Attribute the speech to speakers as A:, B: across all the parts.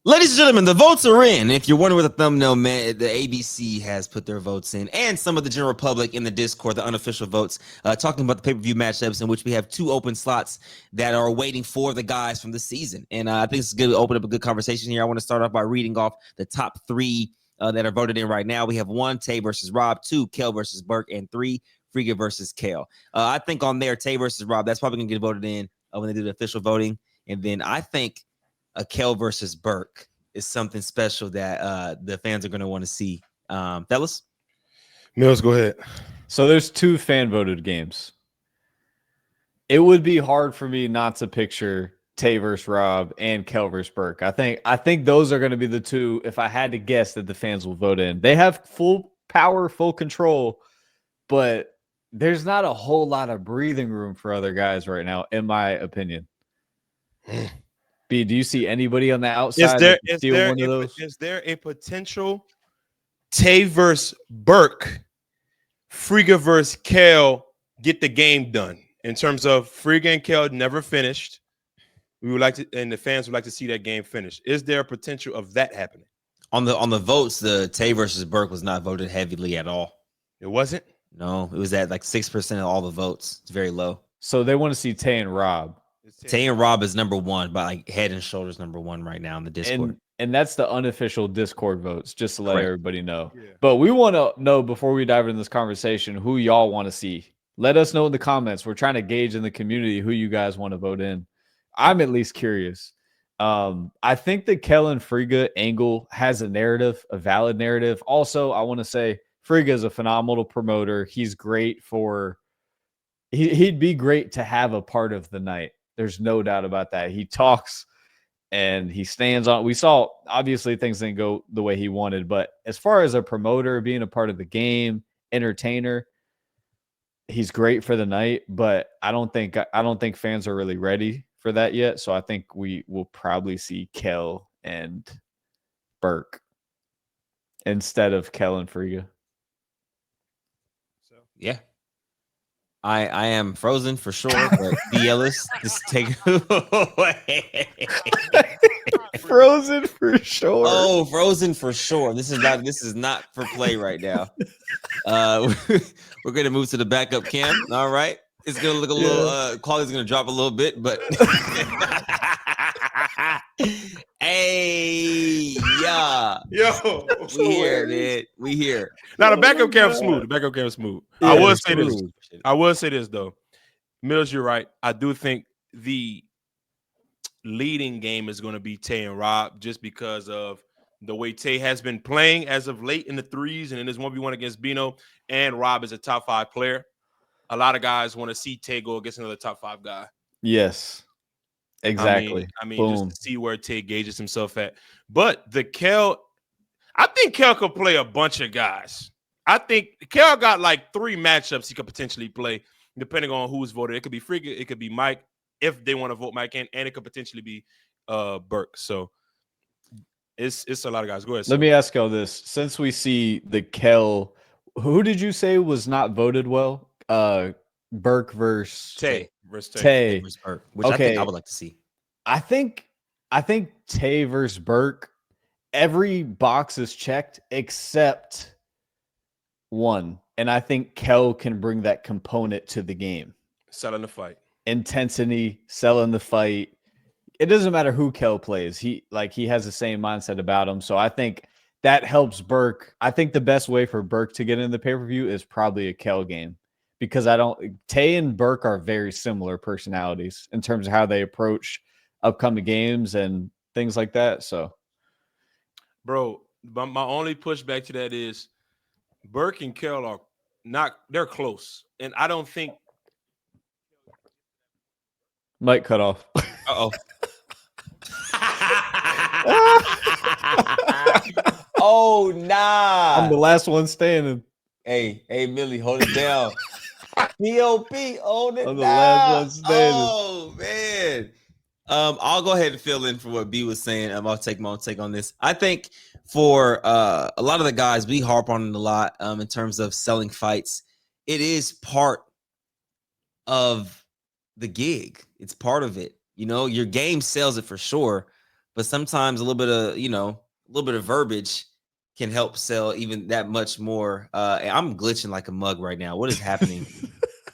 A: Ladies and gentlemen, the votes are in. If you're wondering what the thumbnail meant, the ABC has put their votes in, and some of the general public in the Discord, the unofficial votes, talking about the pay-per-view matchups in which we have 2 open slots that are waiting for the guys from the season. And I think it's going to open up a good conversation here. I want to start off by reading off the top 3 that are voted in right now. We have 1, Tay versus Rob; 2, Kel versus Burke; and 3, Frigga versus Kale. I think on there, Tay versus Rob, that's probably going to get voted in when they do the official voting. And then I think a Kel versus Burke is something special that the fans are going to want to see. Fellas?
B: Mills, go ahead.
C: So there's 2 fan voted games. It would be hard for me not to picture Tay versus Rob and Kel versus Burke. I think those are going to be the 2, if I had to guess, that the fans will vote in. They have full power, full control, but there's not a whole lot of breathing room for other guys right now, in my opinion. B, do you see anybody on the outside
B: Is there a potential Tay versus Burke, Frigga versus Kale get the game done? In terms of Frigga and Kale never finished, we would like to, and the fans would like to see that game finished. Is there a potential of that happening?
A: On the votes, the Tay versus Burke was not voted heavily at all.
B: It wasn't?
A: No, it was at like 6% of all the votes. It's very low.
C: So they want to see Tay and Rob.
A: Tay and Rob is number 1, but like head and shoulders number 1 right now in the Discord.
C: And that's the unofficial Discord votes, just to let everybody know. Yeah. But we want to know, before we dive into this conversation, who y'all want to see. Let us know in the comments. We're trying to gauge in the community who you guys want to vote in. I'm at least curious. I think the Kel and Frigga angle has a narrative, a valid narrative. Also, I want to say Frigga is a phenomenal promoter. He's great he'd be great to have a part of the night. There's no doubt about that. He talks and he stands on. We saw, obviously, things didn't go the way he wanted, but as far as a promoter, being a part of the game, entertainer, he's great for the night. But I don't think fans are really ready for that yet. So I think we will probably see Kel and Burke instead of Kel and Frigga.
A: So yeah. I am frozen for sure, but B. Ellis, just take it away.
C: Frozen for sure.
A: Oh, frozen for sure. This is not for play right now. We're gonna move to the backup cam. All right. It's gonna look a little quality's gonna drop a little bit, but hey, yeah.
B: Yo,
A: we here, man. We here.
B: Now the backup cam's smooth. The backup cam's smooth. Yeah, I will say this though. Mills, you're right. I do think the leading game is going to be Tay and Rob, just because of the way Tay has been playing as of late in the threes and in his 1v1 against Bino, and Rob is a top 5 player. A lot of guys want to see Tay go against another top 5 guy.
C: Yes, exactly.
B: I mean just to see where Tay gauges himself at. But the Kel, I think Kel could play a bunch of guys. I think Kel got like 3 matchups he could potentially play, depending on who's voted. It could be Frigga, it could be Mike, if they want to vote Mike in, and it could potentially be Burke. So it's a lot of guys. Go ahead.
C: Let me ask y'all this. Since we see the Kel, who did you say was not voted well? Burke versus
B: Tay.
A: Tay versus Burke, which I think I would like to see.
C: I think Tay versus Burke, every box is checked except one. And I think Kel can bring that component to the game.
B: Selling the fight.
C: Intensity, selling the fight. It doesn't matter who Kel plays. He has the same mindset about him. So I think that helps Burke. I think the best way for Burke to get in the pay-per-view is probably a Kel game, because Tay and Burke are very similar personalities in terms of how they approach upcoming games and things like that. So,
B: bro, my only pushback to that is Burke and Kel are they're close. And I don't think
C: Mike cut off.
A: Uh-oh. Oh, nah.
C: I'm the last one standing.
A: Hey, Millie, hold it down. P.O.P. hold it down.
C: I'm the last one standing.
A: Oh, man. I'll go ahead and fill in for what B was saying. I'll take my own take on this. I think for a lot of the guys, we harp on it a lot in terms of selling fights. It is part of the gig. It's part of it. You know, your game sells it for sure, but sometimes a little bit of verbiage can help sell even that much more. I'm glitching like a mug right now. What is happening?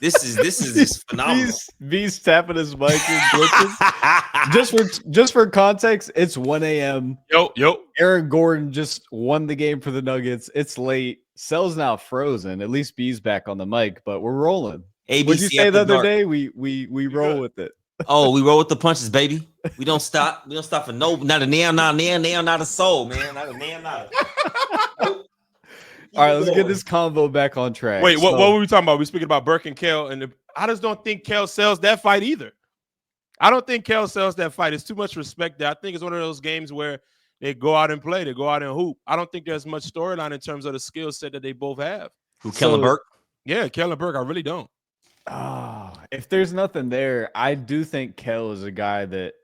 A: This is just phenomenal.
C: V's tapping his mic and glitching. just for context, it's 1 a.m.
B: Yo.
C: Aaron Gordon just won the game for the Nuggets. It's late. Cell's now frozen. At least B's back on the mic, but we're rolling. What'd you say the other day? We roll with it.
A: Oh, we roll with the punches, baby. We don't stop. We don't stop for not a nail, not a soul, man. Not a nail, not a.
B: All right, let's get this convo back on track. Wait, what were we talking about? We speaking about Burke and Kel, and I just don't think Kel sells that fight either. I don't think Kel sells that fight. It's too much respect there. I think it's one of those games where they go out and play, they go out and hoop. I don't think there's much storyline in terms of the skill set that they both have.
A: Who, Kel and Burke?
B: Yeah, Kel and Burke. I really don't.
C: If there's nothing there, I do think Kel is a guy that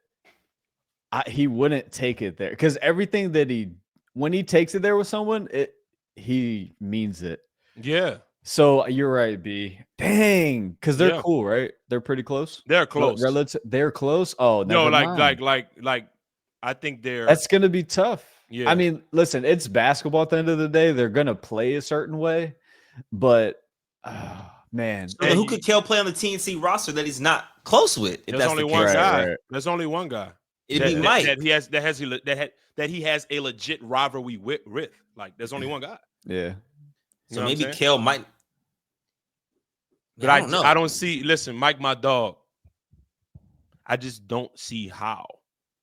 C: he wouldn't take it there because everything that when he takes it there with someone, he means it.
B: Yeah.
C: So you're right, B. Dang, because they're cool, right? They're pretty close.
B: They're close.
C: They're close. Oh
B: no, like I think
C: that's gonna be tough.
B: Yeah.
C: I mean, listen, it's basketball at the end of the day. They're gonna play a certain way, but man,
A: so who could Kel play on the TNC roster that he's not close with?
B: There's only one guy. Right. There's only one guy.
A: It'd be Mike.
B: That he has a legit rivalry with. Like, there's only one guy.
C: Yeah.
A: So maybe Kel might.
B: But I don't know. I don't see. Listen, Mike, my dog. I just don't see how.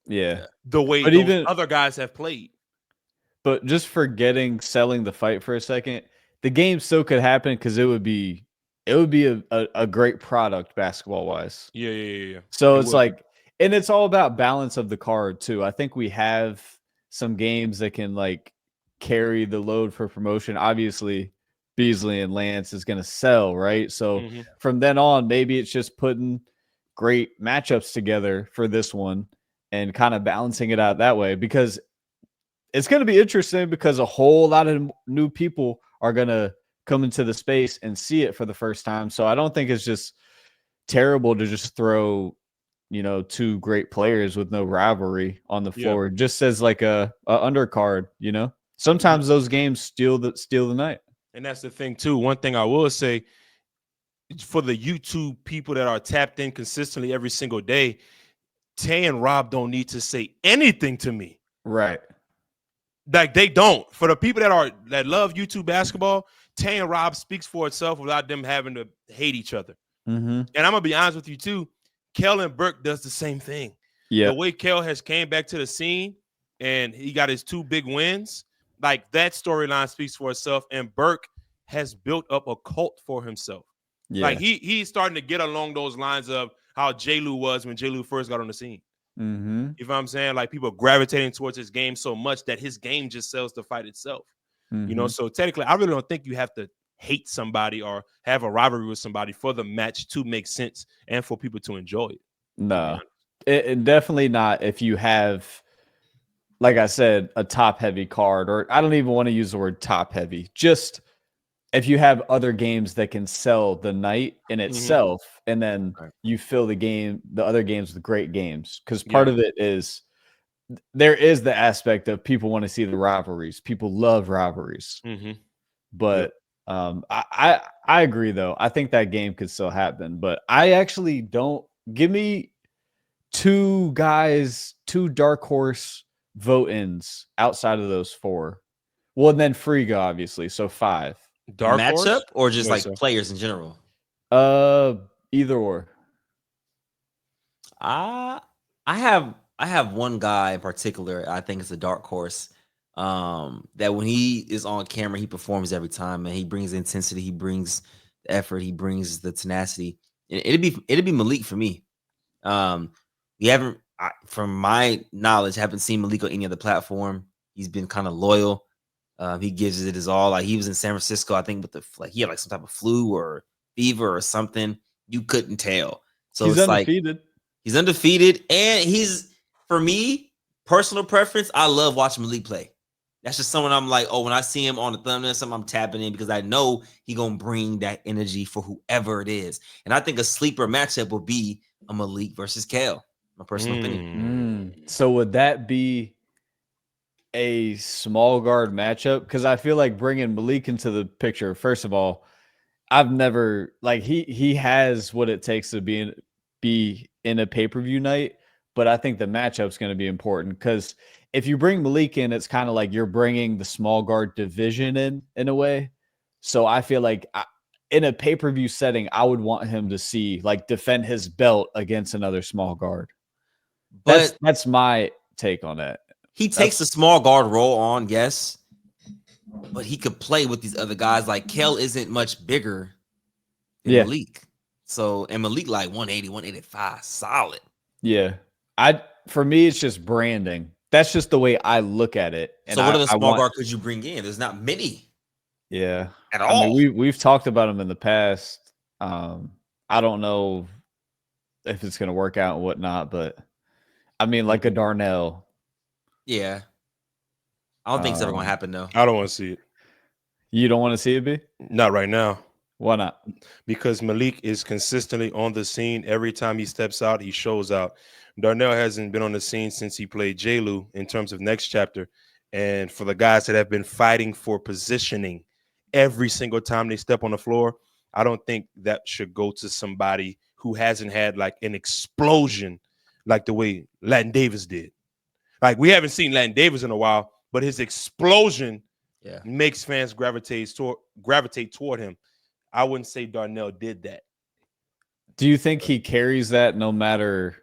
C: Yeah.
B: The way even other guys have played.
C: But just forgetting selling the fight for a second, the game still could happen because it would be a great product basketball wise.
B: Yeah.
C: So it's like, and it's all about balance of the card too. I think we have some games that can like carry the load for promotion. Obviously, Beasley and Lance is going to sell, right? So from then on, maybe it's just putting great matchups together for this one and kind of balancing it out that way, because it's going to be interesting because a whole lot of new people are going to come into the space and see it for the first time. So I don't think it's just terrible to just throw, two great players with no rivalry on the floor, just as like a undercard, Sometimes those games steal the night.
B: And that's the thing too. One thing I will say for the YouTube people that are tapped in consistently every single day, Tay and Rob don't need to say anything to me.
C: Right.
B: Like they don't. For the people that love YouTube basketball, Tay and Rob speaks for itself without them having to hate each other.
C: Mm-hmm.
B: And I'm gonna be honest with you too. Kel and Burke does the same thing.
C: Yeah.
B: The way Kel has came back to the scene and he got his 2 big wins, like that storyline speaks for itself. And Burke has built up a cult for himself. Yeah. Like he's starting to get along those lines of how J-Lou was when J-Lou first got on the scene.
C: Mm-hmm.
B: You know what I'm saying? Like people gravitating towards his game so much that his game just sells the fight itself.
C: Mm-hmm.
B: So technically, I really don't think you have to hate somebody or have a rivalry with somebody for the match to make sense and for people to enjoy it.
C: No, it definitely not. If you have, like I said, a top heavy card, or I don't even want to use the word top heavy, just if you have other games that can sell the night in itself, and then you fill the other games with great games. Because part of it is there is the aspect of people want to see the rivalries. People love rivalries. But I agree, though. I think that game could still happen. But I actually don't. Give me 2 guys, 2 dark horse vote-ins outside of those 4. Well, and then Friga, obviously. So 5.
A: Dark matchup horse? Or just like players in general?
C: Either or.
A: I have one guy in particular. I think it's a dark horse. That when he is on camera, he performs every time, and he brings the intensity, he brings the effort, he brings the tenacity. It'd be Malik for me. We haven't, from my knowledge, haven't seen Malik on any other platform. He's been kind of loyal. He gives it his all. Like he was in San Francisco, I think, with he had like some type of flu or fever or something. You couldn't tell. So
C: he's
A: it's
C: undefeated.
A: Like he's undefeated, and he's, for me, personal preference, I love watching Malik play. That's just someone I'm like, when I see him on the thumbnail, something I'm tapping in because I know he gonna bring that energy for whoever it is. And I think a sleeper matchup will be a Malik versus Kel. My personal opinion.
C: So would that be a small guard matchup? Because I feel like bringing Malik into the picture, first of all, I've never like he has what it takes to be in a pay-per-view night, but I think the matchup's going to be important because if you bring Malik in, it's kind of like you're bringing the small guard division in a way. So I feel like in a pay-per-view setting, I would want him to see like defend his belt against another small guard.
A: But
C: that's my take on that.
A: He takes the small guard role on, yes, but he could play with these other guys. Like Kel isn't much bigger than Malik. So, and Malik like 180, 185, solid.
C: Yeah. For me, it's just branding. That's just the way I look at it. And
A: so what other small guard could you bring in? There's not many.
C: Yeah.
A: At all.
C: I mean, we've talked about them in the past. I don't know if it's going to work out and whatnot, but I mean, like a Darnell.
A: Yeah. I don't think it's ever going to happen, though.
B: I don't want to see it.
C: You don't want to see it, B?
B: Not right now.
C: Why not?
B: Because Malik is consistently on the scene. Every time he steps out, he shows out. Darnell hasn't been on the scene since he played J-Lu in terms of next chapter. And for the guys that have been fighting for positioning every single time they step on the floor, I don't think that should go to somebody who hasn't had like an explosion like the way Latin Davis did. Like we haven't seen Latin Davis in a while, but his explosion makes fans gravitate toward him. I wouldn't say Darnell did that.
C: Do you think he carries that no matter?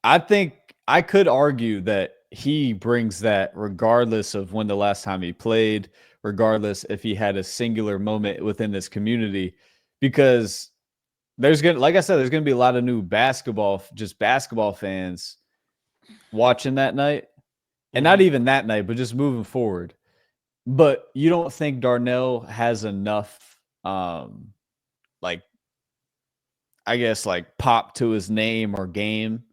C: I think I could argue that he brings that regardless of when the last time he played, regardless if he had a singular moment within this community, because like I said, there's gonna be a lot of new basketball fans watching that night, and not even that night, but just moving forward. But you don't think Darnell has enough, like, I guess, like pop to his name or game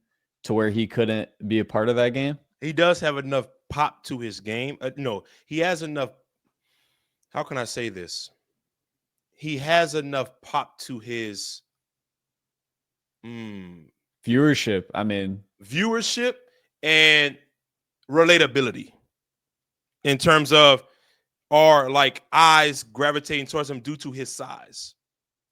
C: to where he couldn't be a part of that game?
B: He does have enough pop to his game. No, he has enough. How can I say this? He has enough pop to his
C: viewership. I mean,
B: viewership and relatability in terms of are like eyes gravitating towards him due to his size.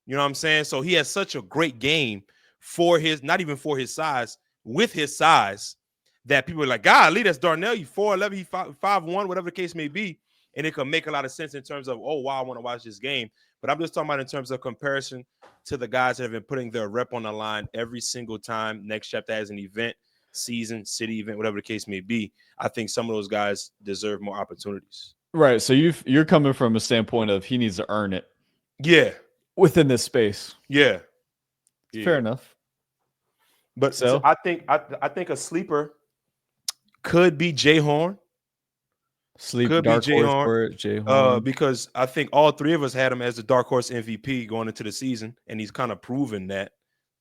B: You know what I'm saying? So he has such a great game for his, not even for his size, with his size, that people are like, golly, that's Darnell. You 4'11", he 5'1", whatever the case may be. And it can make a lot of sense in terms of, oh, wow, I want to watch this game. But I'm just talking about in terms of comparison to the guys that have been putting their rep on the line every single time Next Chapter has an event, season, city event, whatever the case may be. I think some of those guys deserve more opportunities.
C: Right. So you're coming from a standpoint of he needs to earn it.
B: Yeah.
C: Within this space.
B: Yeah.
C: Fair enough.
B: But so I think a sleeper could be Jay Horn.
C: Could be Jay Horn.
B: Because I think all three of us had him as the dark horse MVP going into the season, and he's kind of proven that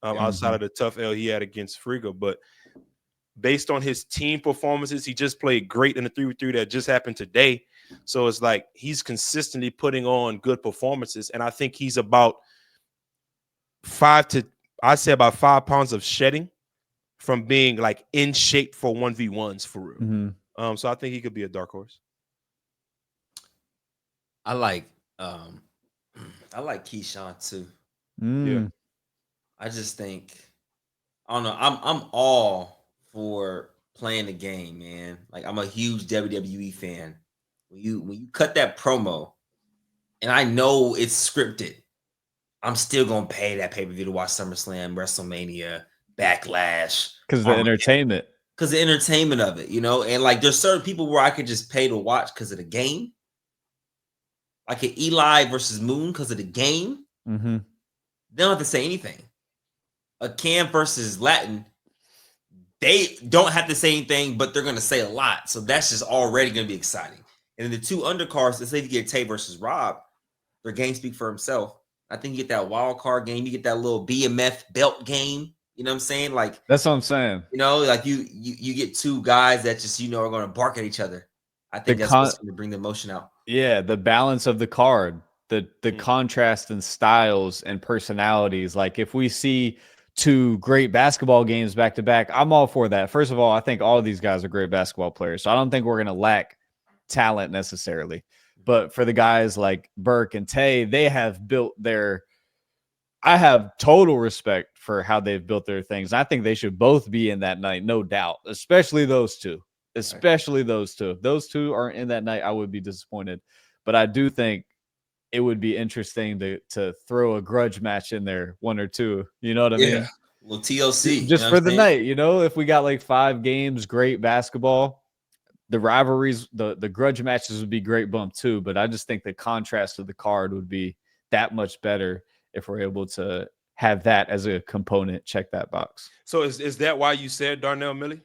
B: outside of the tough L he had against Friga. But based on his team performances, he just played great in the 3v3 that just happened today. So it's like he's consistently putting on good performances, and I think he's about 5 pounds of shedding from being like in shape for 1v1s for real.
C: Mm-hmm.
B: So I think he could be a dark horse.
A: I like Keyshawn too.
B: Yeah.
A: I just think I don't know. I'm all for playing the game, man. Like I'm a huge WWE fan. When you cut that promo, and I know it's scripted, I'm still gonna pay that pay-per-view to watch SummerSlam, WrestleMania, Backlash.
C: Because the entertainment.
A: Because the entertainment of it, you know, and like there's certain people where I could just pay to watch because of the game. Like an Eli versus Moon because of the game.
C: Mm-hmm.
A: They don't have to say anything. A Cam versus Latin, they don't have to say anything, but they're going to say a lot. So that's just already going to be exciting. And then the two undercards, let's say you get Tay versus Rob, their game speak for himself. I think you get that wild card game. You get that little BMF belt game. You know what I'm saying? Like
C: that's what I'm saying.
A: You know, like you get two guys that just are going to bark at each other. I think that's what's going to bring the emotion out.
C: Yeah, the balance of the card, the contrast in styles and personalities. Like if we see 2 great basketball games back to back, I'm all for that. First of all, I think all of these guys are great basketball players, so I don't think we're going to lack talent necessarily. But for the guys like Burke and Tay, they have built their – I have total respect for how they've built their things. I think they should both be in that night, no doubt, especially those two. Especially those two. If those two aren't in that night, I would be disappointed. But I do think it would be interesting to throw a grudge match in there, 1 or 2. You know what I mean?
A: Well, TLC.
C: Just for the night, if we got like 5 games, great basketball, the rivalries, the grudge matches would be great bump too. But I just think the contrast of the card would be that much better if we're able to have that as a component. Check that box.
B: So is that why you said Darnell Millie?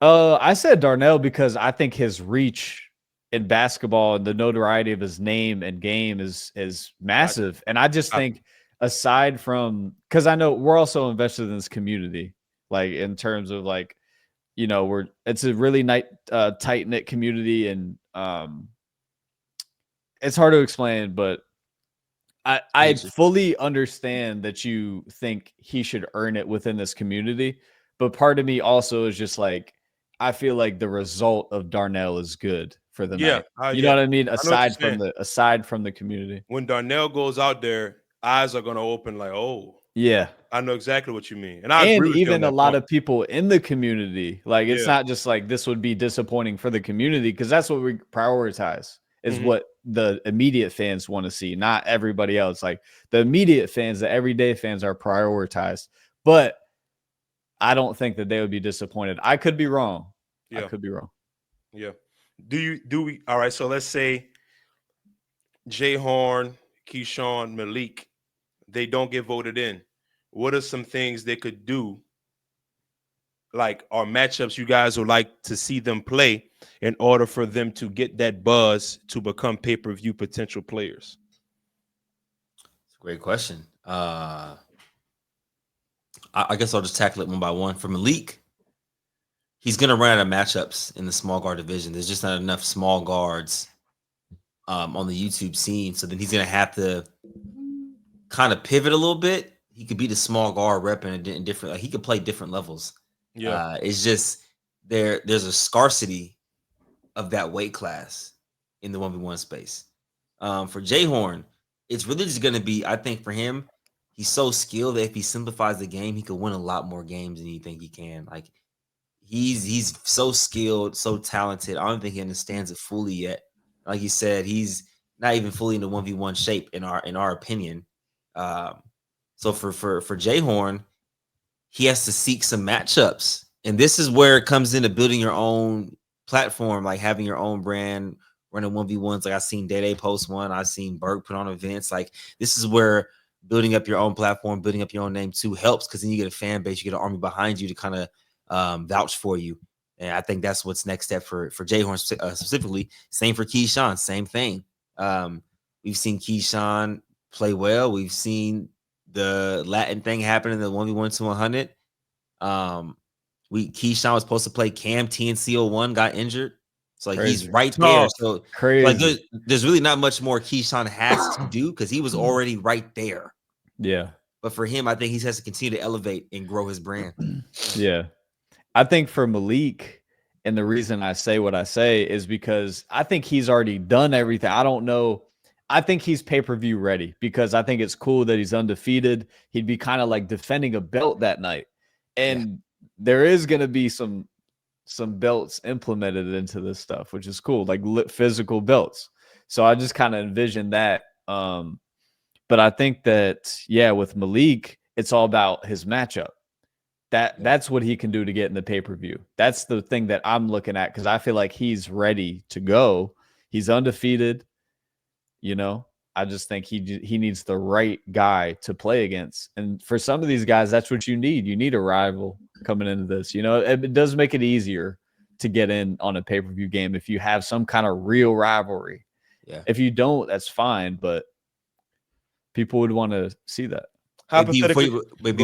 C: I said Darnell because I think his reach in basketball and the notoriety of his name and game is massive. And I just think aside from, because I know we're also invested in this community, like in terms of like, it's a really tight knit community, and it's hard to explain, but I fully understand that you think he should earn it within this community. But part of me also is just like, I feel like the result of Darnell is good for the night. You know what I mean? Aside from the community.
B: When Darnell goes out there, eyes are gonna open like, oh,
C: yeah.
B: I know exactly what you mean.
C: And even a lot of people in the community, like it's not just like this would be disappointing for the community, because that's what we prioritize is what the immediate fans want to see, not everybody else. Like the immediate fans, the everyday fans are prioritized. But I don't think that they would be disappointed. I could be wrong. I could be wrong.
B: Yeah. Do we? All right. So let's say Jay Horn, Keyshawn, Malik, they don't get voted in. What are some things they could do, like, or matchups you guys would like to see them play in order for them to get that buzz to become pay-per-view potential players?
A: It's a great question. I guess I'll just tackle it one by one. For Malik, he's going to run out of matchups in the small guard division. There's just not enough small guards on the YouTube scene. So then he's going to have to kind of pivot a little bit. He could be the small guard rep in different, like he could play different levels. Yeah. It's just there's a scarcity of that weight class in the 1v1 space. For Jay Horn, it's really just going to be, I think for him, he's so skilled that if he simplifies the game, he could win a lot more games than you think he can. Like he's so skilled, so talented. I don't think he understands it fully yet. Like you said, he's not even fully in the 1v1 shape in our opinion. So for Jay Horn, he has to seek some matchups. And this is where it comes into building your own platform, like having your own brand, running 1v1s. Like I've seen Day post one. I've seen Berg put on events. Like this is where building up your own platform, building up your own name too helps, because then you get a fan base, you get an army behind you to kind of vouch for you. And I think that's what's next step for Jay Horn specifically. Same for Keyshawn, same thing. We've seen Keyshawn play well. We've seen the Latin thing happen in the 1v1 to 100. Keyshawn was supposed to play Cam, TNC01 got injured. So like he's right there. So crazy. Like there's really not much more Keyshawn has to do because he was already right there.
C: Yeah.
A: But for him, I think he has to continue to elevate and grow his brand.
C: Yeah. I think for Malik, and the reason I say what I say is because I think he's already done everything. I don't know. I think he's pay-per-view ready because I think it's cool that he's undefeated. He'd be kind of like defending a belt that night. And there is going to be some belts implemented into this stuff, which is cool, like physical belts. So I just kind of envision that. But I think that, with Malik, it's all about his matchup. That's what he can do to get in the pay-per-view. That's the thing that I'm looking at because I feel like he's ready to go. He's undefeated. I just think he needs the right guy to play against. And for some of these guys, that's what you need. You need a rival coming into this. It does make it easier to get in on a pay-per-view game if you have some kind of real rivalry. Yeah. If you don't, that's fine, but people would want to see that.
A: Maybe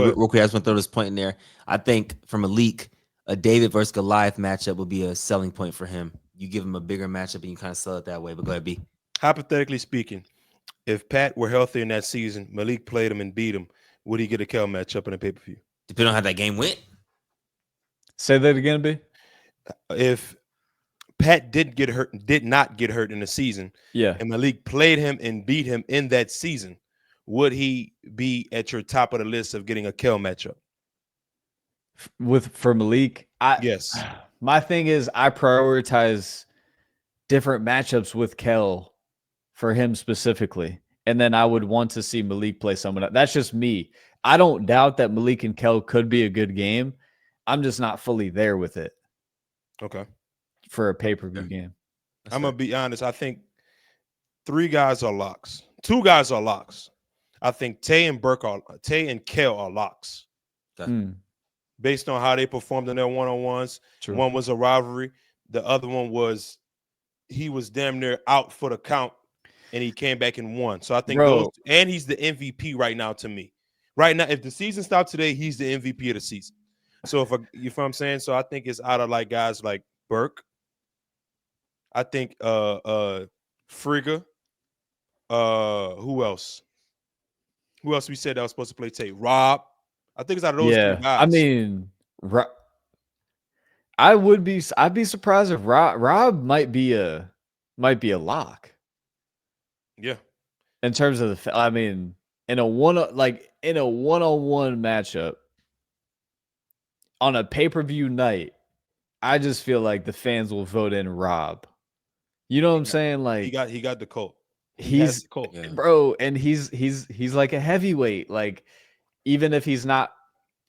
A: real quick, I just want to throw this point in there. I think from Malik, a David versus Goliath matchup would be a selling point for him. You give him a bigger matchup and you kind of sell it that way. But go ahead, B.
B: Hypothetically speaking, if Pat were healthy in that season, Malik played him and beat him, would he get a Kel matchup in a pay-per-view?
A: Depending on how that game went.
C: Say that again, B.
B: If Pat did not get hurt in the season, and Malik played him and beat him in that season, would he be at your top of the list of getting a Kel matchup?
C: For Malik,
B: yes.
C: My thing is I prioritize different matchups with Kel for him specifically, and then I would want to see Malik play someone else. That's just me. I don't doubt that Malik and Kel could be a good game. I'm just not fully there with it.
B: Okay.
C: For a pay-per-view game.
B: I'm going to be honest. I think 3 guys are locks. 2 guys are locks. I think Tay and Kel are locks. Based on how they performed in their one-on-ones. True. One was a rivalry. The other one was he was damn near out for the count and he came back and won. So I think those, and he's the MVP right now to me. Right now, if the season stopped today, he's the MVP of the season. So if you know what I'm saying? So I think it's out of like guys like Burke. I think Frigga. Who else? Who else we said that was supposed to play Tate? Rob. I think it's out of those 3 guys.
C: I mean, I'd be surprised if Rob might be a lock.
B: Yeah.
C: In terms of I mean, in a one-on-one matchup on a pay-per-view night, I just feel like the fans will vote in Rob. You know what I'm saying? Like
B: he got the Colt.
C: He's the Colt. Bro, and he's like a heavyweight. Like even if he's not,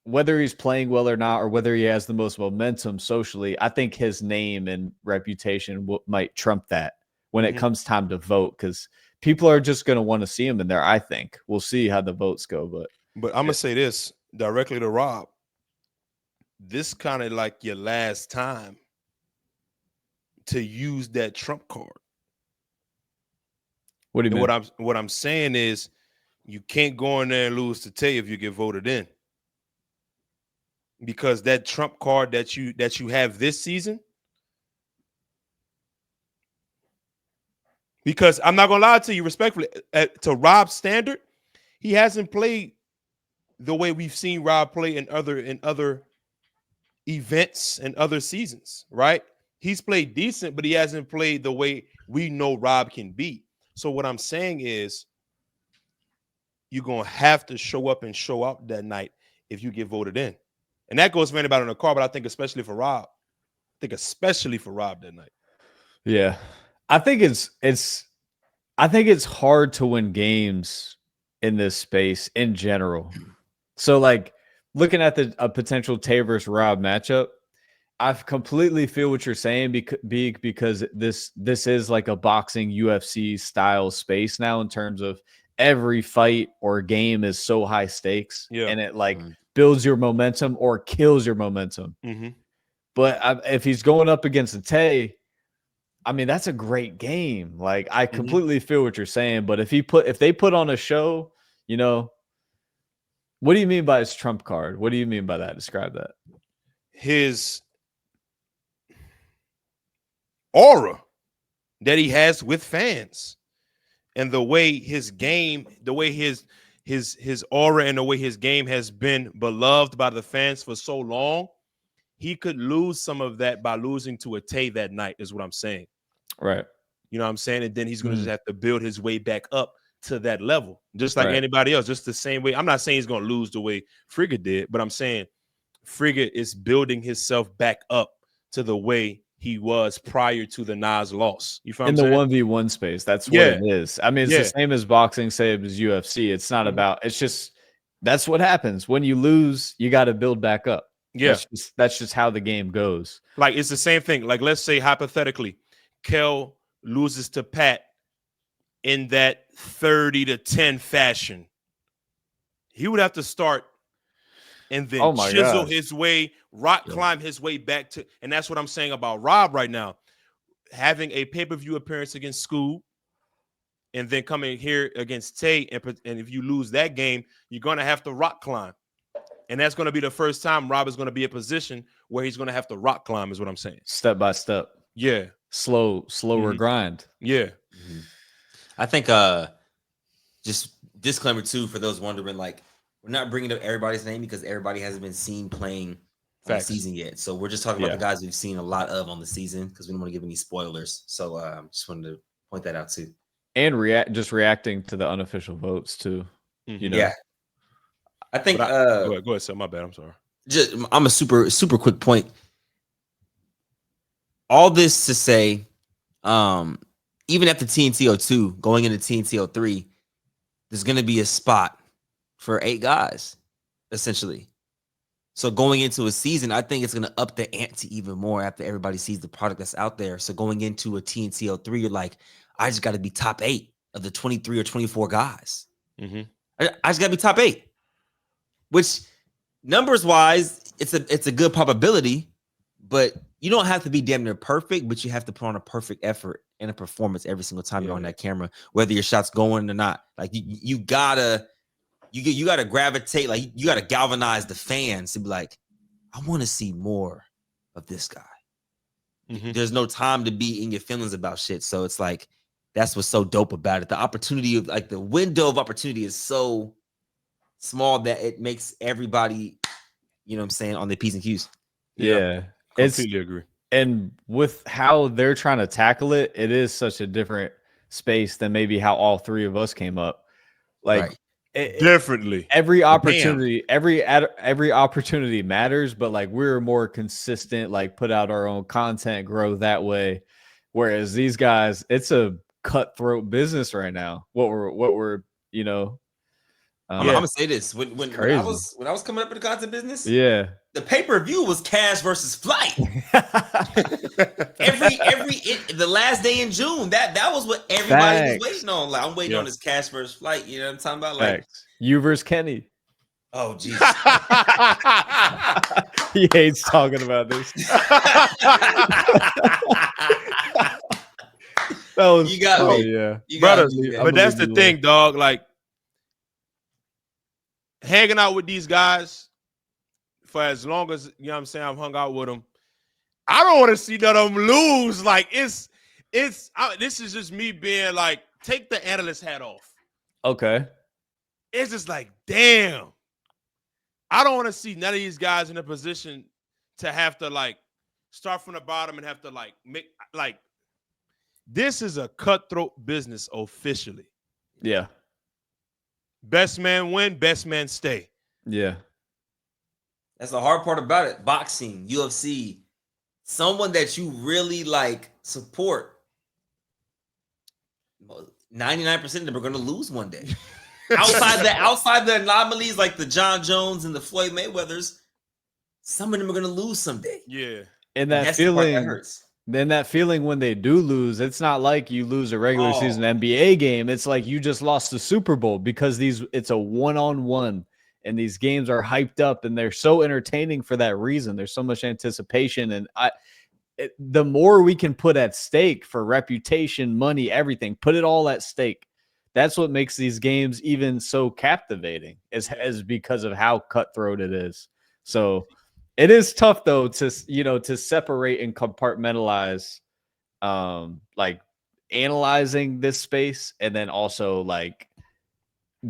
C: whether he's playing well or not, or whether he has the most momentum socially, I think his name and reputation might trump that when it comes time to vote, because people are just going to want to see him in there. I think we'll see how the votes go, but
B: I'm gonna say this directly to Rob. This kind of like your last time to use that trump card.
C: What do you mean?
B: What I'm saying is you can't go in there and lose to Tay if you get voted in. Because that trump card that you have this season, because I'm not gonna lie to you respectfully, to Rob's standard, he hasn't played the way we've seen Rob play in other events and other seasons, right? He's played decent, but he hasn't played the way we know Rob can be. So what I'm saying is you're going to have to show up and show out that night if you get voted in. And that goes for anybody on the card, but I think especially for Rob. That night.
C: Yeah. I think it's hard to win games in this space in general. So like looking at a potential Tay versus Rob matchup, I completely feel what you're saying because this is like a boxing UFC style space now in terms of every fight or game is so high stakes, and it like builds your momentum or kills your momentum. But if he's going up against a Tay, I mean that's a great game. Like I completely feel what you're saying, but if they put on a show, you know, what do you mean by his trump card? What do you mean by that? Describe that.
B: His aura that he has with fans and the way his game, the way his aura and the way his game has been beloved by the fans for so long, he could lose some of that by losing to a Tay that night is what I'm saying.
C: Right.
B: You know what I'm saying? And then he's going to just have to build his way back up to that level, just like anybody else, just the same way. I'm not saying he's going to lose the way Frigga did, but I'm saying Frigga is building himself back up to the way he was prior to the Nas loss. You feel
C: in
B: the
C: 1v1 space? That's what it is. I mean, it's the same as boxing, same as UFC. It's not about. It's just that's what happens when you lose. You got to build back up.
B: Yeah,
C: that's just how the game goes.
B: Like it's the same thing. Like let's say hypothetically, Kel loses to Pat in that 30-10 fashion. He would have to start and then chisel his way, climb his way back to, and that's what I'm saying about Rob right now. Having a pay-per-view appearance against Scoob and then coming here against Tay, and if you lose that game, you're going to have to rock climb. And that's going to be the first time Rob is going to be in a position where he's going to have to rock climb is what I'm saying.
C: Step by step.
B: Yeah.
C: Slower grind.
B: Yeah.
A: I think just disclaimer too, for those wondering, like, we're not bringing up everybody's name because everybody hasn't been seen playing on the season yet. So we're just talking about the guys we've seen a lot of on the season because we don't want to give any spoilers. So just wanted to point that out too.
C: And reacting to the unofficial votes too. You know?
A: Yeah. I think
B: go ahead, sir. My bad. I'm sorry.
A: I'm a super quick point. All this to say, even after TNT02, going into TNT03, there's going to be a spot for 8 guys, essentially. So going into a season, I think it's going to up the ante even more after everybody sees the product that's out there. So going into a TNT03, you're like, I just got to be top 8 of the 23 or 24 guys. I just got to be top 8, which numbers-wise, it's a good probability, but you don't have to be damn near perfect, but you have to put on a perfect effort and a performance every single time you're on that camera, whether your shot's going or not. Like you gotta gravitate, like you gotta galvanize the fans to be like, I want to see more of this guy. There's no time to be in your feelings about shit. So it's like that's what's so dope about it. The opportunity of like the window of opportunity is so small that it makes everybody, you know what I'm saying, on the P's and Q's.
C: Yeah.
B: Completely agree.
C: And with how they're trying to tackle it, it is such a different space than maybe how all 3 of us came up. Like
B: differently.
C: Every opportunity, every opportunity matters, but like we're more consistent, like put out our own content, grow that way. Whereas these guys, it's a cutthroat business right now. What we're you know.
A: I'm gonna say this: when I was coming up in the content business, the pay-per-view was cash versus flight. The last day in June, that was what everybody was waiting on. Like, I'm waiting on this cash versus flight. You know what I'm talking about? Like
C: you versus Kenny.
A: Oh Jesus.
C: He hates talking about this.
A: You got me.
C: Yeah,
B: brother. But that's the thing, dog. Like hanging out with these guys for as long as, you know what I'm saying, I've hung out with them, I don't want to see none of them lose. Like this is just me being like, take the analyst hat off.
C: Okay.
B: It's just like, damn. I don't want to see none of these guys in a position to have to like start from the bottom and have to like make like this is a cutthroat business officially.
C: Yeah.
B: Best man win, best man stay.
C: Yeah.
A: That's the hard part about it. Boxing, UFC, someone that you really like support. 99% of them are going to lose one day. outside the anomalies like the John Jones and the Floyd Mayweathers, some of them are going to lose someday.
B: Yeah.
C: And that feeling that hurts. Then that feeling when they do lose, it's not like you lose a regular season NBA game. It's like you just lost the Super Bowl because it's a one-on-one and these games are hyped up and they're so entertaining for that reason. There's so much anticipation. And the more we can put at stake for reputation, money, everything, put it all at stake. That's what makes these games even so captivating is because of how cutthroat it is. So it is tough though to separate and compartmentalize, like analyzing this space and then also like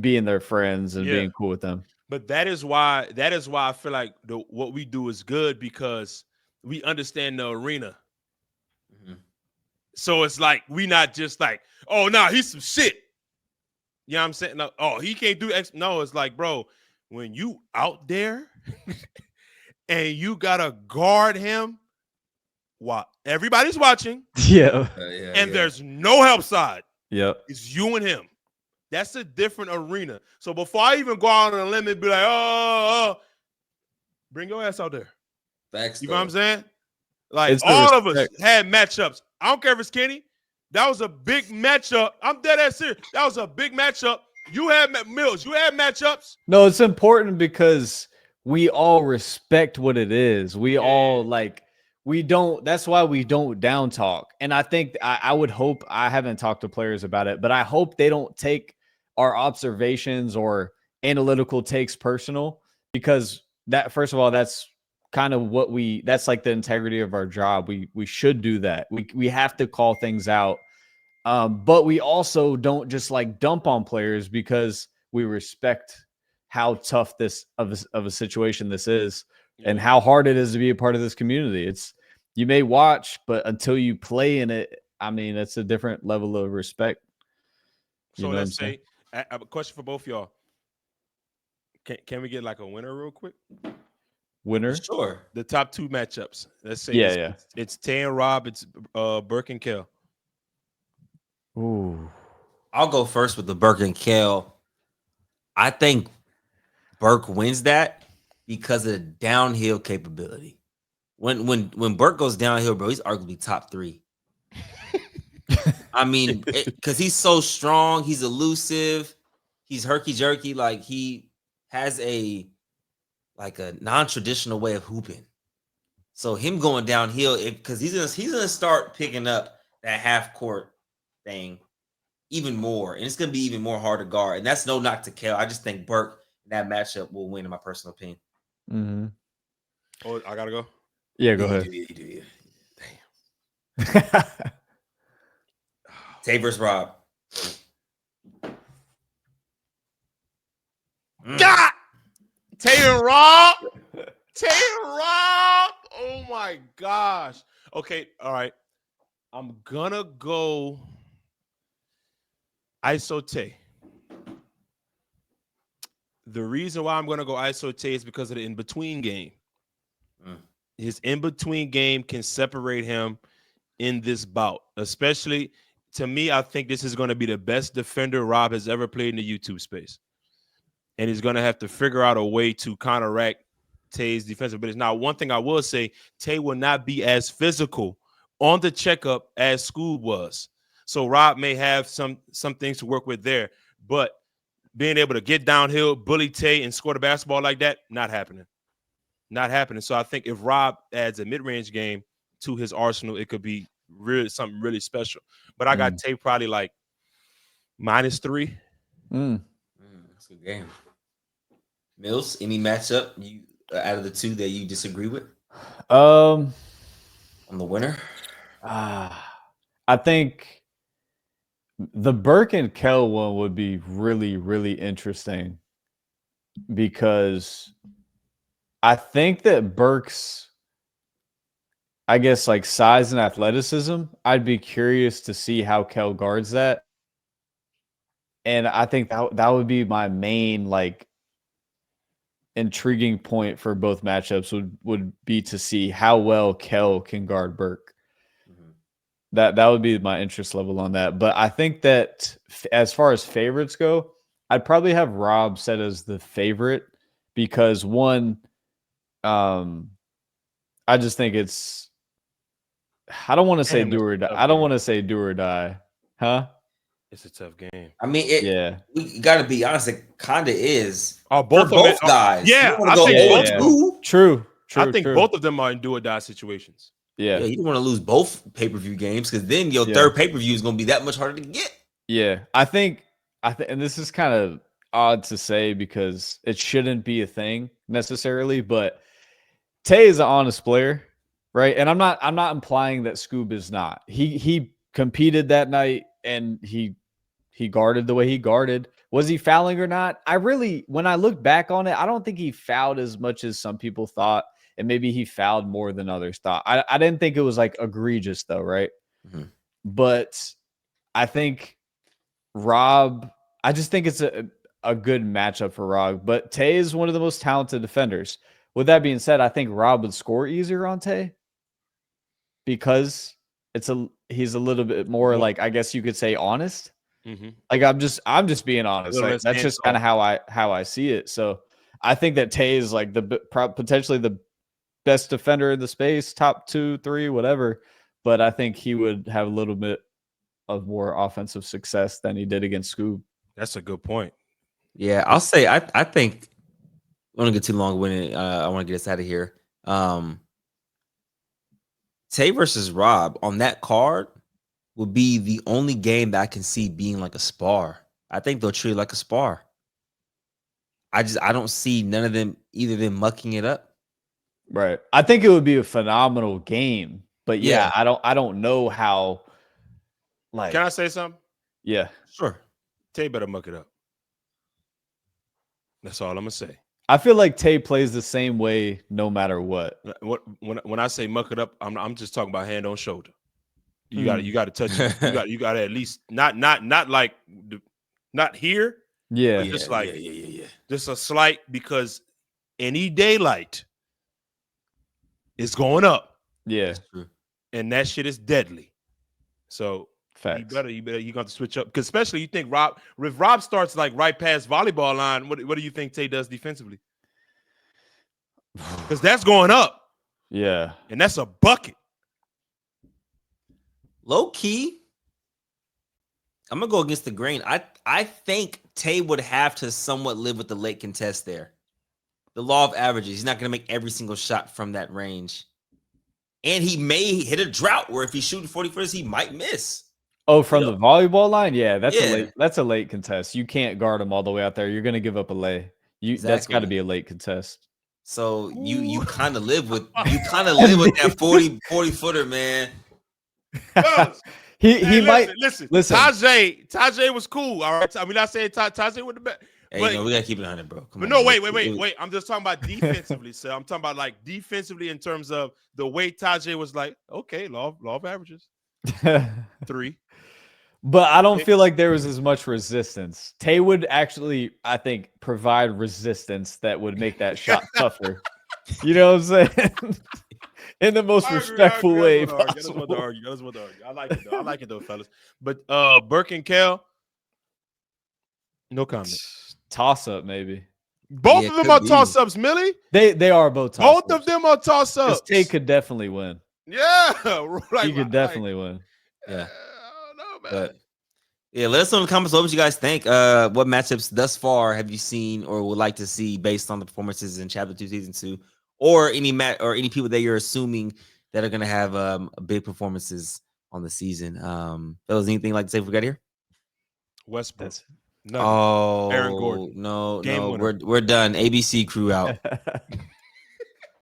C: being their friends and being cool with them.
B: But that is why I feel like what we do is good because we understand the arena. So it's like we not just like, oh no, he's some shit. You know what I'm saying? No, oh, he can't do X. No, it's like, bro, when you out there and you gotta guard him while everybody's watching. There's no help side. It's you and him. That's a different arena. So before I even go out on a limb and be like, bring your ass out there.
A: Facts,
B: you know what I'm saying? Like all of us had matchups. I don't care if it's Kenny. That was a big matchup. I'm dead ass serious. That was a big matchup. You had Mills. You had matchups.
C: No, it's important because we all respect what it is. We all like. We don't. That's why we don't down talk. And I think I would hope. I haven't talked to players about it, but I hope they don't take our observations or analytical takes personal because that. First of all, that's kind of what that's like the integrity of our job. We should do that. We have to call things out. But we also don't just like dump on players because we respect how tough this of a situation this is, and how hard it is to be a part of this community. You may watch, but until you play in it, I mean, it's a different level of respect.
B: So let's say I have a question for both y'all. Can we get like a winner real quick?
C: Winner?
A: Sure.
B: The top 2 matchups. Let's say it's Tay and Rob, it's Burke and Kel.
C: Ooh.
A: I'll go first with the Burke and Kel. I think Burke wins that because of the downhill capability. When Burke goes downhill, bro, he's arguably top 3. I mean, because he's so strong, he's elusive, he's herky jerky. Like he has a non-traditional way of hooping. So him going downhill, because he's gonna start picking up that half court thing even more, and it's gonna be even more hard to guard. And that's no knock to Kel. I just think Burke in that matchup will win, in my personal opinion.
C: Mm-hmm.
B: Oh, I gotta go.
C: Yeah, go ahead.
A: You do. Damn. Tay versus Rob.
B: God! Tay and Rob! Tay and Rob! Oh my gosh. Okay, all right. I'm gonna go ISO Tay. The reason why I'm gonna go ISO Tay is because of the in-between game. His in-between game can separate him in this bout, especially to me. I think this is going to be the best defender Rob has ever played in the YouTube space, and he's going to have to figure out a way to counteract Tay's defensive abilities. Now, one thing I will say, Tay will not be as physical on the checkup as Scoob was, so Rob may have some things to work with there, but being able to get downhill, bully Tay, and score the basketball like that, not happening. Not happening. So I think if Rob adds a mid-range game to his arsenal, it could be really something really special. But I got Tay probably like -3.
A: That's a good game. Mills, any matchup you out of the 2 that you disagree with? On the winner?
C: I think the Burke and Kel one would be really, really interesting because I think that Burke's, I guess, like size and athleticism, I'd be curious to see how Kel guards that. And I think that would be my main like intriguing point for both matchups would be to see how well Kel can guard Burke. That would be my interest level on that. But I think that as far as favorites go, I'd probably have Rob set as the favorite because one, I just think it's, I don't want to say do or die. I don't want to say do or die. Huh?
B: It's a tough game.
A: I mean, we got to be honest. It kind of is.
B: Both
A: guys.
B: Yeah,
A: I think
C: True.
B: I think both of them are in do or die situations.
C: Yeah,
A: you don't want to lose both pay-per-view games because then your third pay-per-view is going to be that much harder to get.
C: Yeah, I think, and this is kind of odd to say because it shouldn't be a thing necessarily, but Tay is an honest player, right? And I'm not implying that Scoob is not. He competed that night and he guarded the way he guarded. Was he fouling or not? When I look back on it, I don't think he fouled as much as some people thought. And maybe he fouled more than others thought. I didn't think it was like egregious though, right? But I think Rob, I just think it's a good matchup for Rob. But Tay is one of the most talented defenders. With that being said, I think Rob would score easier on Tay because he's a little bit more like, I guess you could say, honest. Like I'm just being honest. Like, that's just kind of how I see it. So I think that Tay is like potentially the best defender in the space, top 2, 3, whatever. But I think he would have a little bit of more offensive success than he did against Scoob.
B: That's a good point.
A: Yeah, I'll say I think I don't get too long winded. I want to get us out of here. Tay versus Rob on that card will be the only game that I can see being like a spar. I think they'll treat it like a spar. I don't see either of them mucking it up.
C: Right. I think it would be a phenomenal game, but yeah. I don't know how. Like,
B: can I say something?
C: Yeah,
A: sure.
B: Tay better muck it up. That's all I'm gonna say.
C: I feel like Tay plays the same way no matter what.
B: When I say muck it up, I'm just talking about hand on shoulder. You got to touch it. You got to at least not like not here.
C: Yeah,
B: just just a slight, because any daylight is going up.
C: Yeah,
B: and that shit is deadly. So
C: facts.
B: you got to switch up, because especially you think if Rob starts like right past volleyball line, what do you think Tay does defensively? Because that's going up.
C: Yeah,
B: and that's a bucket.
A: Low key, I'm gonna go against the grain. I think Tay would have to somewhat live with the late contest there. The law of averages. He's not gonna make every single shot from that range, and he may hit a drought where if he's shooting 40 he might miss.
C: Oh, from the volleyball line, yeah, that's a late contest. You can't guard him all the way out there. You're gonna give up a lay. That's got to be a late contest.
A: So you kind of live with that 40 footer, man.
C: He might
B: listen. Tajay was cool. All right, I mean, I said Tajay with the best.
A: Hey, we gotta keep it 100, bro.
B: Come on, no, wait. I'm just talking about defensively. So I'm talking about like defensively in terms of the way Tajay was like, okay, law of averages, 3.
C: But I don't feel like there was as much resistance. Tay would actually, I think, provide resistance that would make that shot tougher. You know what I'm saying? In the most respectful way possible.
B: That's what the argue. I like it though, fellas. But Burke and Kel, no comment.
C: Toss up, maybe.
B: Both of them are toss ups, Millie.
C: They are both toss ups.
B: Both of them are toss ups.
C: Tay could definitely win.
B: Yeah,
C: he could definitely win.
A: Yeah.
B: No, man.
A: Yeah, let us know in the comments what you guys think. What matchups thus far have you seen or would like to see based on the performances in Chapter 2, Season 2, or any people that you're assuming that are going to have big performances on the season. Fellas, anything like to say we got here?
B: Westbrook.
A: Oh,
B: Aaron Gordon.
A: No, we're done. ABC crew out.